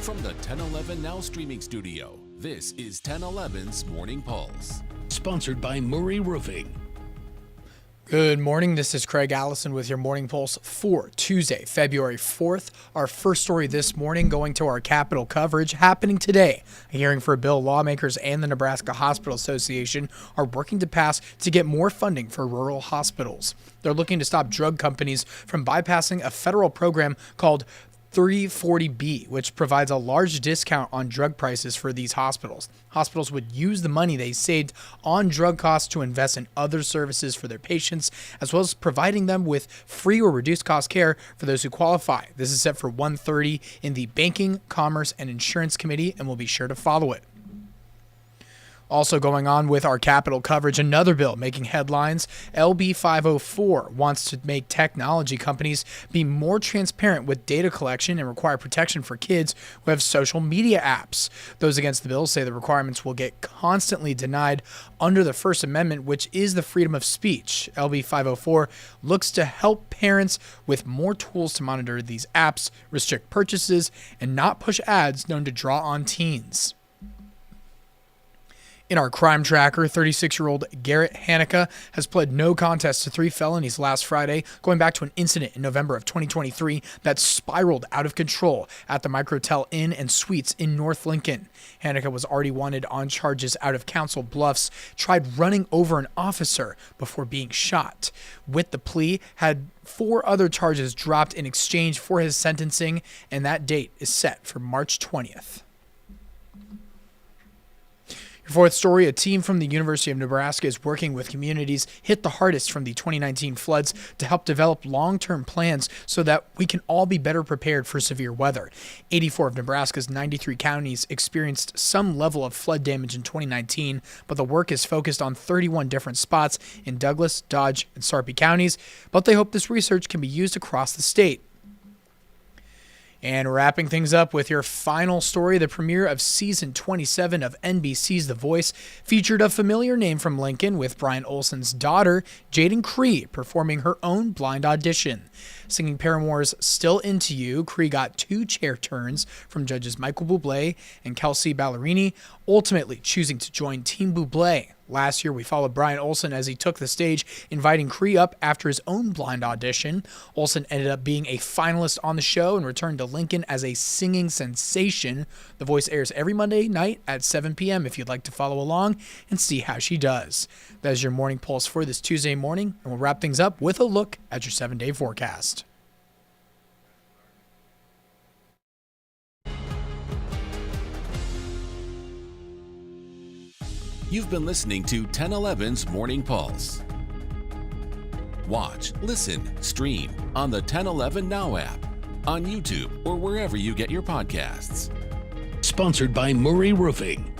From the 1011 Now streaming studio, this is 1011's Morning Pulse. Sponsored by Murray Roofing. Good morning. This is Craig Allison with your Morning Pulse for Tuesday, February 4th. Our first story this morning going to our Capitol coverage happening today. A hearing for a bill lawmakers and the Nebraska Hospital Association are working to pass to get more funding for rural hospitals. They're looking to stop drug companies from bypassing a federal program called 340B, which provides a large discount on drug prices for these hospitals. Hospitals would use the money they saved on drug costs to invest in other services for their patients, as well as providing them with free or reduced cost care for those who qualify. This is set for 1:30 in the Banking, Commerce, and Insurance Committee, and we'll be sure to follow it. Also going on with our Capitol coverage, another bill making headlines. LB 504 wants to make technology companies be more transparent with data collection and require protection for kids who have social media apps. Those against the bill say the requirements will get constantly denied under the First Amendment, which is the freedom of speech. LB 504 looks to help parents with more tools to monitor these apps, restrict purchases, and not push ads known to draw on teens. In our crime tracker, 36-year-old Garrett Hanukkah has pled no contest to 3 felonies last Friday, going back to an incident in November of 2023 that spiraled out of control at the Microtel Inn and Suites in North Lincoln. Hanukkah was already wanted on charges out of Council Bluffs, tried running over an officer before being shot. With the plea, had 4 other charges dropped in exchange for his sentencing, and that date is set for March 20th. Your fourth story, a team from the University of Nebraska is working with communities hit the hardest from the 2019 floods to help develop long-term plans so that we can all be better prepared for severe weather. 84 of Nebraska's 93 counties experienced some level of flood damage in 2019, but the work is focused on 31 different spots in Douglas, Dodge, and Sarpy counties, but they hope this research can be used across the state. And wrapping things up with your final story, the premiere of season 27 of NBC's The Voice featured a familiar name from Lincoln with Bryan Olesen's daughter, Jaden Cree, performing her own blind audition. Singing Paramore's Still Into You, Cree got 2 chair turns from judges Michael Bublé and Kelsey Ballerini, ultimately choosing to join Team Bublé. Last year, we followed Bryan Olesen as he took the stage, inviting Cree up after his own blind audition. Olesen ended up being a finalist on the show and returned to Lincoln as a singing sensation. The Voice airs every Monday night at 7 p.m. if you'd like to follow along and see how she does. That is your Morning Pulse for this Tuesday morning, and we'll wrap things up with a look at your 7-day forecast. You've been listening to 1011's Morning Pulse. Watch, listen, stream on the 1011 Now app, on YouTube, or wherever you get your podcasts. Sponsored by Murray Roofing.